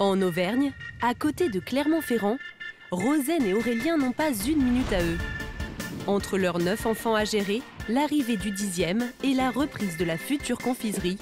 En Auvergne, à côté de Clermont-Ferrand, Rosaine et Aurélien n'ont pas une minute à eux. Entre leurs 9 enfants à gérer, l'arrivée du 10e et la reprise de la future confiserie,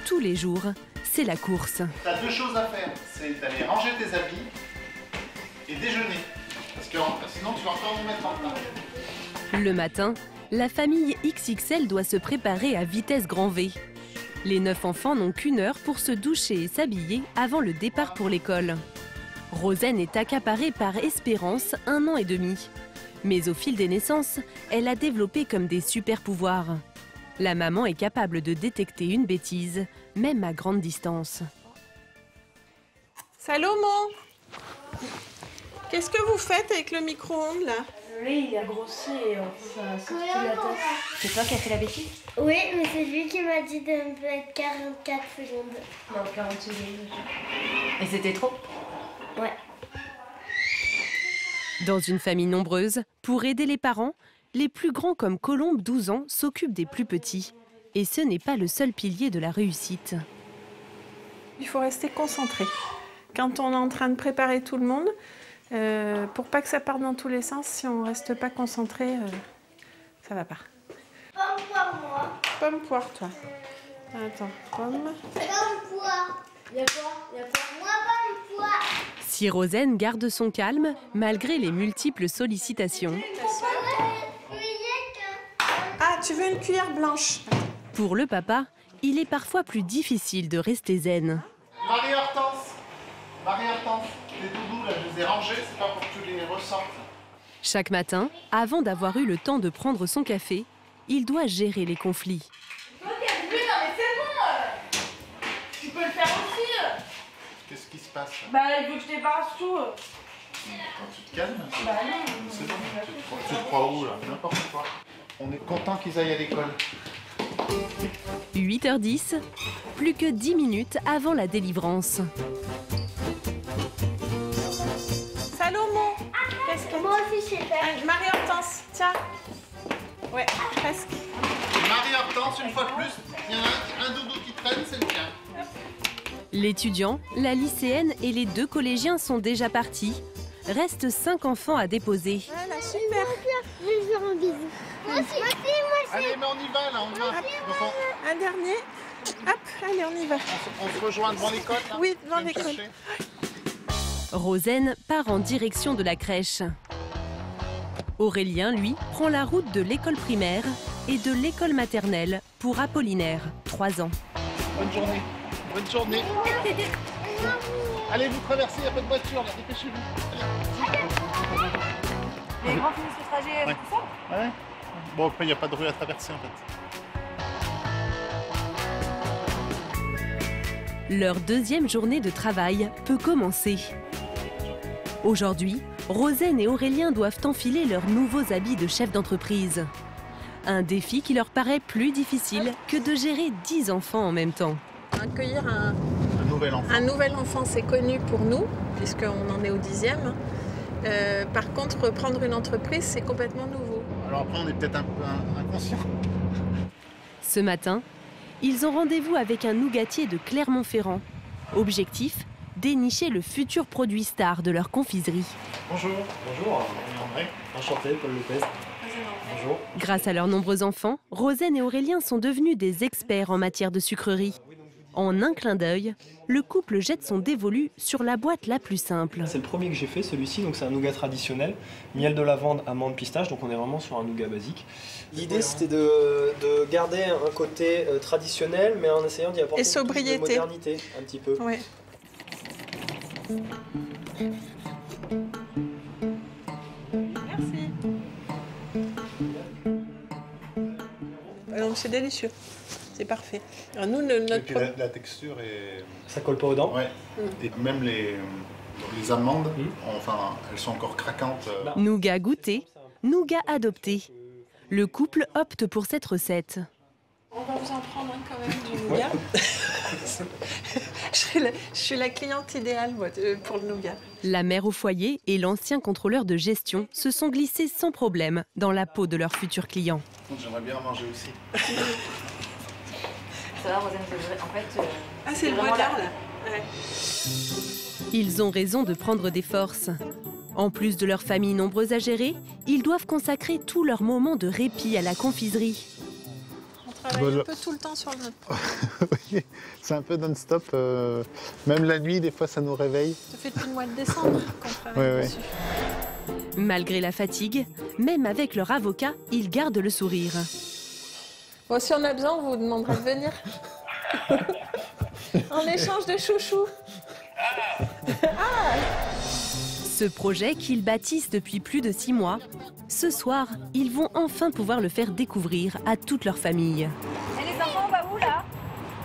tous les jours, c'est la course. Tu as 2 choses à faire, c'est d'aller ranger tes habits et déjeuner. Parce que sinon tu vas encore nous mettre en retard. Le matin, la famille XXL doit se préparer à vitesse grand V. Les 9 enfants n'ont qu'1 heure pour se doucher et s'habiller avant le départ pour l'école. Rosaine est accaparée par Espérance, 1 an et demi. Mais au fil des naissances, elle a développé comme des super pouvoirs. La maman est capable de détecter une bêtise, même à grande distance. Salomon, qu'est-ce que vous faites avec le micro-ondes là? Lui, il a grossi et ça a sorti la tasse. C'est toi qui as fait la bêtise? Oui, mais c'est lui qui m'a dit de me mettre 44 secondes. Non, 40 secondes. Et c'était trop? Ouais. Dans une famille nombreuse, pour aider les parents, les plus grands comme Colombe, 12 ans, s'occupent des plus petits. Et ce n'est pas le seul pilier de la réussite. Il faut rester concentré. Quand on est en train de préparer tout le monde, pour pas que ça parte dans tous les sens, si on reste pas concentré, ça va pas. Pomme poire, moi. Pomme poire, toi. Attends, pomme. Pomme poire. Il y a quoi? Moi, pomme poire. Si Rosaine garde son calme, malgré les multiples sollicitations. Ah, tu veux une cuillère blanche? Pour le papa, il est parfois plus difficile de rester zen. Marie-Hortense, les doudous là, je les ai rangés, c'est pas pour que tu les ressortes. Chaque matin, avant d'avoir eu le temps de prendre son café, il doit gérer les conflits. Non mais c'est bon. Tu peux le faire aussi. Qu'est-ce qui se passe? Bah il veut que je débarrasse tout. Quand tu te calmes, Bah non. c'est bon. Tu te crois où là? N'importe quoi. On est content qu'ils aillent à l'école. 8h10, plus que 10 minutes avant la délivrance. Salomon, qu'est-ce que... Moi aussi, je sais faire. Marie-Hortense, tiens. Ouais, presque. Marie-Hortense, une fois de plus, il y en a un doudou qui traîne, c'est le tien. L'étudiant, la lycéenne et les 2 collégiens sont déjà partis. Restent 5 enfants à déposer. Voilà, super. Je vais faire un bisou. Moi aussi. Allez, mais on y va là, on y va. Donc, Un dernier. Hop, allez, on y va. on se rejoint devant l'école là? Oui, devant Tu viens me l'école. chercher? Rosaine part en direction de la crèche. Aurélien, lui, prend la route de l'école primaire et de l'école maternelle pour Apollinaire, 3 ans. Bonne journée. Bonne journée. Allez, vous traversez, il n'y a pas de voiture là, dépêchez-vous. Les grands finissent le trajet tout ça? Ouais. Bon, après, il n'y a pas de rue à traverser en fait. Leur 2e journée de travail peut commencer. Aujourd'hui, Rosaine et Aurélien doivent enfiler leurs nouveaux habits de chef d'entreprise. Un défi qui leur paraît plus difficile que de gérer 10 enfants en même temps. Accueillir Un nouvel enfant. un nouvel enfant, c'est connu pour nous, puisqu'on en est au 10e. Par contre, prendre une entreprise, c'est complètement nouveau. Alors après, on est peut-être un peu inconscient. Ce matin, ils ont rendez-vous avec un nougatier de Clermont-Ferrand. Objectif, dénicher le futur produit star de leur confiserie. Bonjour. Bonjour, André. enchanté, Paul Lopez. Bonjour. Grâce à leurs nombreux enfants, Rosaine et Aurélien sont devenus des experts en matière de sucrerie. En un clin d'œil, le couple jette son dévolu sur la boîte la plus simple. C'est le premier que j'ai fait, celui-ci, donc c'est un nougat traditionnel, miel de lavande, amande, pistache, donc on est vraiment sur un nougat basique. L'idée c'était de garder un côté traditionnel, mais en essayant d'y apporter Et sobriété. de modernité, un petit peu. Ouais. Merci. Donc c'est délicieux. C'est parfait. Alors nous, Et notre puis la texture est... Ça colle pas aux dents. Ouais. Et même les amandes, enfin, elles sont encore craquantes. Nougat goûté, nougat adopté. Le couple opte pour cette recette. On va vous en prendre quand même du nougat. Je suis la cliente idéale moi, pour le nougat. La mère au foyer et l'ancien contrôleur de gestion se sont glissés sans problème dans la peau de leurs futurs clients. J'aimerais bien en manger aussi. Ça va, Rosaine, en fait... Ah, c'est le vraiment bonheur la- là. Ouais. Ils ont raison de prendre des forces. En plus de leur famille nombreuse à gérer, ils doivent consacrer tous leurs moments de répit à la confiserie. On travaille un peu tout le temps sur notre projet. Oui, c'est un peu non-stop. Même la nuit, des fois, ça nous réveille. Ça fait depuis le mois de décembre qu'on travaille dessus. Malgré la fatigue, même avec leur avocat, ils gardent le sourire. Bon, si on a besoin, on vous demanderait de venir. En échange de chouchou. Ce projet qu'ils bâtissent depuis plus de 6 mois, ce soir, ils vont enfin pouvoir le faire découvrir à toute leur famille. Et les enfants, on va où là?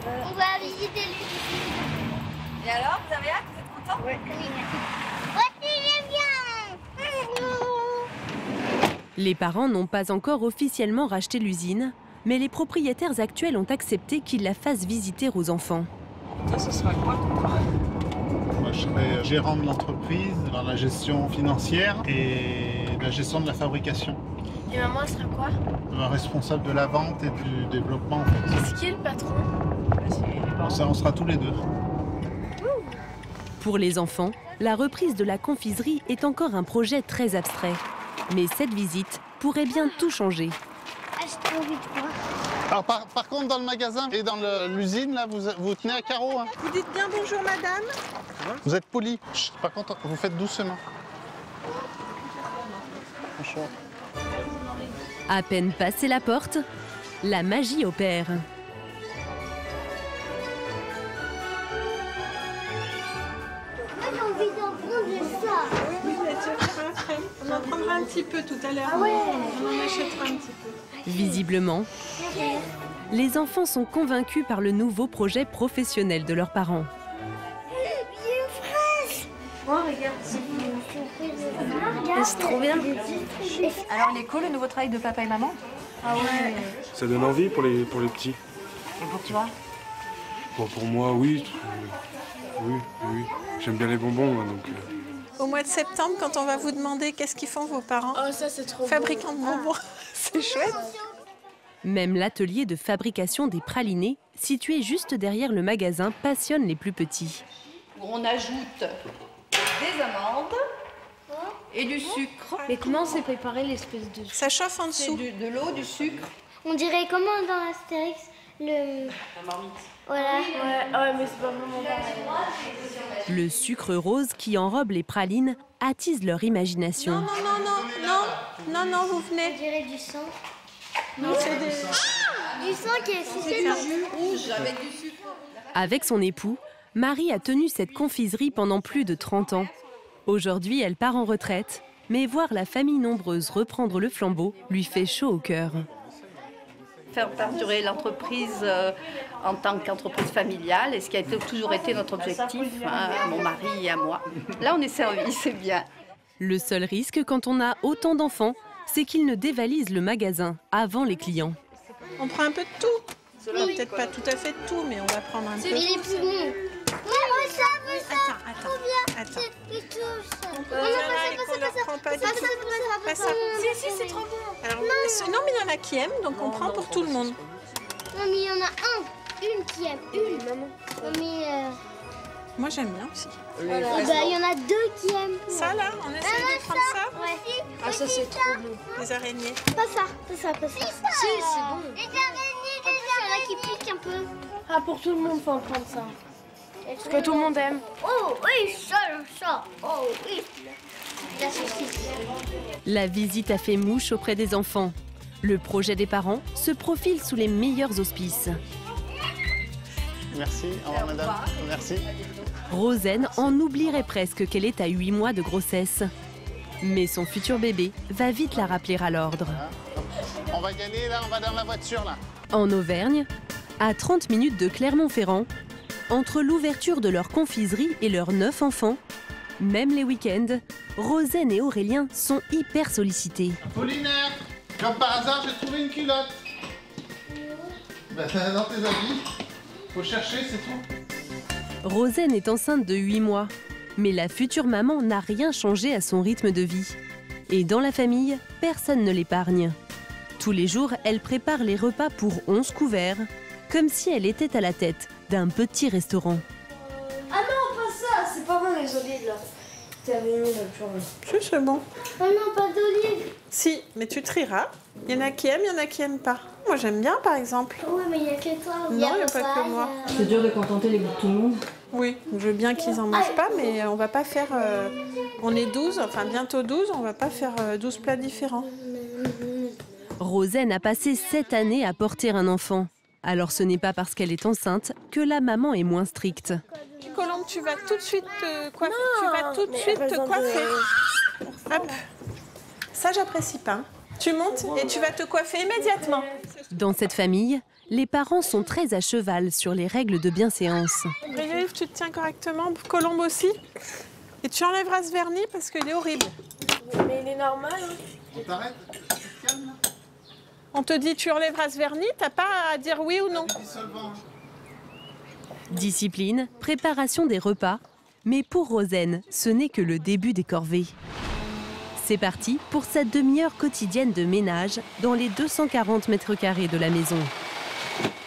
On va visiter l'usine. Et alors, vous avez hâte? Vous êtes contents? Oui. Voici, viens. Les parents n'ont pas encore officiellement racheté l'usine, mais les propriétaires actuels ont accepté qu'ils la fassent visiter aux enfants. Toi, ce sera quoi ton travail? Moi, je serai gérant de l'entreprise dans la gestion financière et la gestion de la fabrication. Et maman, elle sera quoi? Responsable de la vente et du développement, en fait. C'est qui le patron? On sera tous les deux. Pour les enfants, la reprise de la confiserie est encore un projet très abstrait. Mais cette visite pourrait bien tout changer. Ah, j'ai trop envie de voir. Alors, par contre, dans le magasin et dans l'usine, là, vous tenez à carreau. Hein. Vous dites bien bonjour, madame. Vous êtes poli. Par contre, vous faites doucement. Bonjour. À peine passé la porte, la magie opère. Moi, j'ai envie d'en prendre ça. Oui, mais tu verras après. On en prendra un petit peu tout à l'heure. Ah ouais. On en achètera un petit peu. Visiblement, les enfants sont convaincus par le nouveau projet professionnel de leurs parents. Oh, regarde, c'est trop bien. Alors, il est cool le nouveau travail de papa et maman? Ah ouais. Ça donne envie pour les petits. Et pour toi? Bon, pour moi, oui. Oui. J'aime bien les bonbons, moi, donc... Au mois de septembre, quand on va vous demander qu'est-ce qu'ils font vos parents, Oh, ça, c'est trop fabricants de bonbons, c'est chouette. Même l'atelier de fabrication des pralinés, situé juste derrière le magasin, passionne les plus petits. On ajoute des amandes et du sucre. Mais comment c'est préparé l'espèce de... Ça chauffe en C'est dessous. de l'eau, du sucre. On dirait comment dans Astérix, le... La marmite. Voilà. Ouais, mais c'est pas vraiment pareil. Le sucre rose qui enrobe les pralines attise leur imagination. Non, vous On venez. dirait du sang. Non, c'est des... Du sang qui est sucé dans... Rouge avec du sucre. Avec son époux, Marie a tenu cette confiserie pendant plus de 30 ans. Aujourd'hui, elle part en retraite, mais voir la famille nombreuse reprendre le flambeau lui fait chaud au cœur. Faire perdurer l'entreprise en tant qu'entreprise familiale, et ce qui a toujours été notre objectif, à mon mari et à moi. Là, on est servi, c'est bien. Le seul risque quand on a autant d'enfants, c'est qu'ils ne dévalisent le magasin avant les clients. On prend un peu de tout. Peut-être pas tout à fait de tout, mais on va prendre un peu. Il est plus bon. Moi, ça. Attends. Et tout ça. On peut dire là et qu'on ne leur prend pas du tout. Pas ça. Si, c'est trop bon. Alors, non, mais il y en a qui aiment, donc on prend pour tout le monde. Non, mais il y en a une qui aime. Une, maman. Non, mais... Moi, j'aime bien aussi. il y en a deux qui aiment. Ça, là, on essaie de prendre ça. Ouais. Ah, ça, c'est trop bon. Les araignées. Pas ça. Si, c'est bon. Les araignées, il y en a qui piquent un peu. Ah, pour tout le monde, faut en prendre ça. Parce que tout le monde aime. Oh, oui, ça. Oh, oui. La saucisse. La visite a fait mouche auprès des enfants. Le projet des parents se profile sous les meilleurs auspices. Merci. Au revoir, madame. Merci. Rosen en oublierait presque qu'elle est à 8 mois de grossesse. Mais son futur bébé va vite la rappeler à l'ordre. On va y aller, là. On va dans la voiture, là. En Auvergne, à 30 minutes de Clermont-Ferrand, entre l'ouverture de leur confiserie et leurs 9 enfants, même les week-ends, Rosen et Aurélien sont hyper sollicités. Apollinaire, comme par hasard, j'ai trouvé une culotte. Dans tes habits. Faut chercher, c'est tout. Rosen est enceinte de 8 mois, mais la future maman n'a rien changé à son rythme de vie. Et dans la famille, personne ne l'épargne. Tous les jours, elle prépare les repas pour 11 couverts, comme si elle était à la tête d'un petit restaurant. Ah non, pas ça, c'est pas bon. les olives là. Si, c'est bon. Oh non, pas d'olives. Si, mais tu trieras. Il y en a qui aiment, il y en a qui n'aiment pas. Moi, j'aime bien, par exemple. Oui, mais il n'y a que toi. Non, il n'y a pas que moi. C'est dur de contenter les goûts de tout le monde. Oui, je veux bien qu'ils en mangent pas, mais on va pas faire... on est 12, enfin bientôt 12, on va pas faire 12 plats différents. Rosaine a passé 7 années à porter un enfant. Alors ce n'est pas parce qu'elle est enceinte que la maman est moins stricte. Colombe, tu vas tout de suite te coiffer. Tu vas tout de suite te coiffer. Hop. Ça, j'apprécie pas. Tu montes et tu vas te coiffer immédiatement. Dans cette famille, les parents sont très à cheval sur les règles de bienséance. Brigitte, tu te tiens correctement. Colombe aussi. Et tu enlèveras ce vernis parce qu'il est horrible. Mais il est normal. Hein. On t'arrête? Tu te calmes là? On te dit tu enlèveras ce vernis, t'as pas à dire oui ou non. Discipline, préparation des repas. Mais pour Rosaine, ce n'est que le début des corvées. C'est parti pour sa demi-heure quotidienne de ménage dans les 240 mètres carrés de la maison.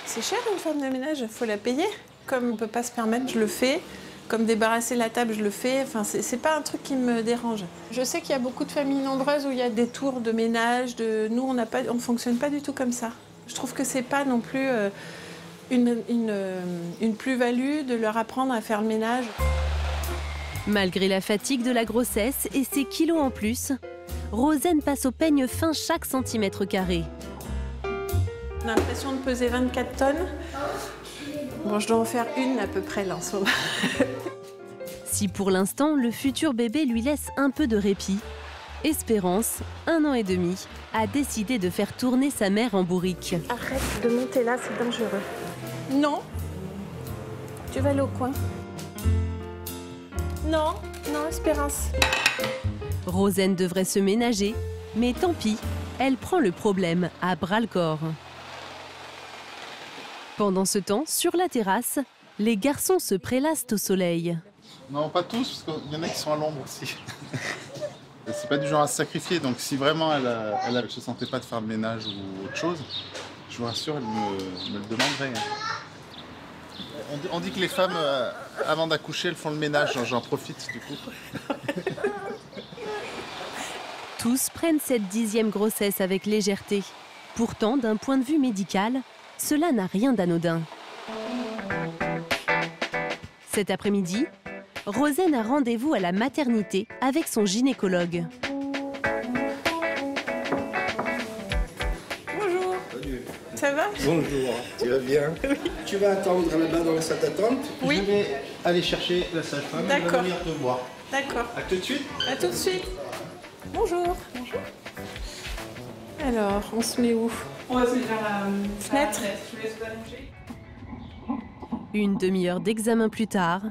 C'est cher une femme de ménage, il faut la payer. Comme on ne peut pas se permettre, je le fais. Comme débarrasser la table, je le fais. Enfin, c'est pas un truc qui me dérange. Je sais qu'il y a beaucoup de familles nombreuses où il y a des tours de ménage. Nous, on ne fonctionne pas du tout comme ça. Je trouve que c'est pas non plus une plus-value de leur apprendre à faire le ménage. Malgré la fatigue de la grossesse et ses kilos en plus, Rosaine passe au peigne fin chaque centimètre carré. On a l'impression de peser 24 tonnes. Bon, je dois en faire une à peu près là en ce moment. Si pour l'instant, le futur bébé lui laisse un peu de répit, Espérance, 1 an et demi, a décidé de faire tourner sa mère en bourrique. Arrête de monter là, c'est dangereux. Non. Tu vas aller au coin. Non, non, Espérance. Rosaine devrait se ménager, mais tant pis, elle prend le problème à bras-le-corps. Pendant ce temps, sur la terrasse, les garçons se prélassent au soleil. Non, pas tous, parce qu'il y en a qui sont à l'ombre aussi. C'est pas du genre à se sacrifier, donc si vraiment elle se sentait pas de faire le ménage ou autre chose, je vous rassure, elle me le demanderait. On dit que les femmes, avant d'accoucher, elles font le ménage, j'en profite du coup. Tous prennent cette 10e grossesse avec légèreté. Pourtant, d'un point de vue médical, cela n'a rien d'anodin. Cet après-midi, Rosaine a rendez-vous à la maternité avec son gynécologue. Bonjour. Salut. Ça va? Bonjour, tu vas bien? Oui. Tu vas attendre là-bas dans la salle d'attente? Oui. Je vais aller chercher la sage-femme, elle va venir te voir. D'accord. À tout de suite. À tout de suite. Bonjour. Bonjour. Alors, on se met où? On va se mettre vers la fenêtre. Je vous laisse vous allonger. Une demi-heure d'examen plus tard,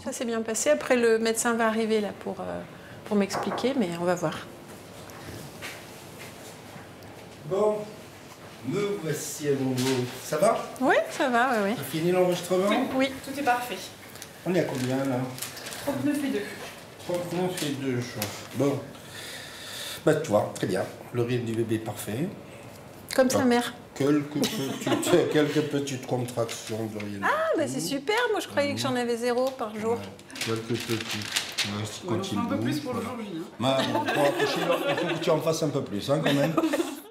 Ça s'est bien passé. Après, le médecin va arriver là pour m'expliquer, mais on va voir. Bon, me voici à nouveau. Ça va? Oui, ça va, oui, oui. T'as fini l'enregistrement? Oui. Tout est parfait. On est à combien là? 39 et 2. 39 et 2 jours. Bon. Bah toi, très bien. Le rythme du bébé est parfait. Comme sa mère. Quelques petites contractions de rien. Ah, bah c'est super. Moi, je croyais que j'en avais 0 par jour. Quelques petites. Quand il Un peu bouge, plus pour voilà. aujourd'hui. Hein. Pour accoucher, il faut que tu en fasses un peu plus, hein, quand même.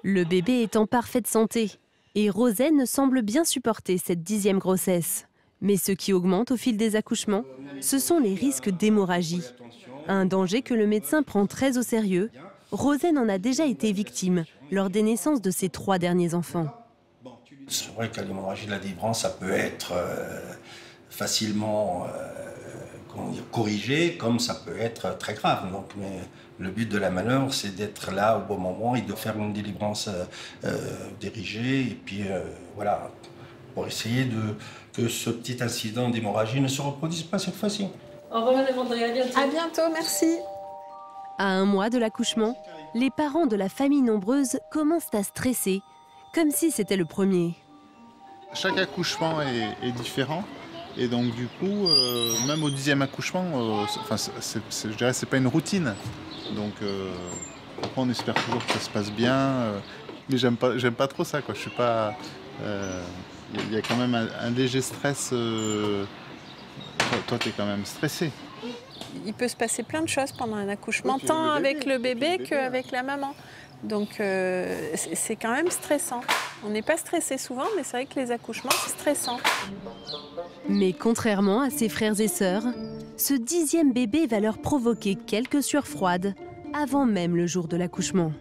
le bébé est en parfaite santé. Et Rosaine semble bien supporter cette 10e grossesse. Mais ce qui augmente au fil des accouchements, ce sont les risques d'hémorragie. Un danger que le médecin prend très au sérieux. Rosaine en a déjà été victime lors des naissances de ses 3 derniers enfants. C'est vrai qu'à l'hémorragie de la délivrance, ça peut être facilement corrigé, comme ça peut être très grave. Donc, mais le but de la manœuvre, c'est d'être là au bon moment et de faire une délivrance dirigée. Et puis, voilà, pour essayer que ce petit incident d'hémorragie ne se reproduise pas cette fois-ci. Au revoir, Madame André, à bientôt. À bientôt, merci. À 1 mois de l'accouchement, les parents de la famille nombreuse commencent à stresser, comme si c'était le premier. Chaque accouchement est différent. Et donc du coup, même au 10e accouchement, je dirais c'est pas une routine. Donc on espère toujours que ça se passe bien. Mais j'aime pas trop ça, quoi. Je suis pas. Il y a quand même un léger stress Toi, tu es quand même stressée. Il peut se passer plein de choses pendant un accouchement, Oui, tant le bébé, avec le bébé bébé, qu'avec la maman. Donc c'est quand même stressant. On n'est pas stressé souvent, mais c'est vrai que les accouchements, c'est stressant. Mais contrairement à ses frères et sœurs, ce 10e bébé va leur provoquer quelques sueurs froides avant même le jour de l'accouchement.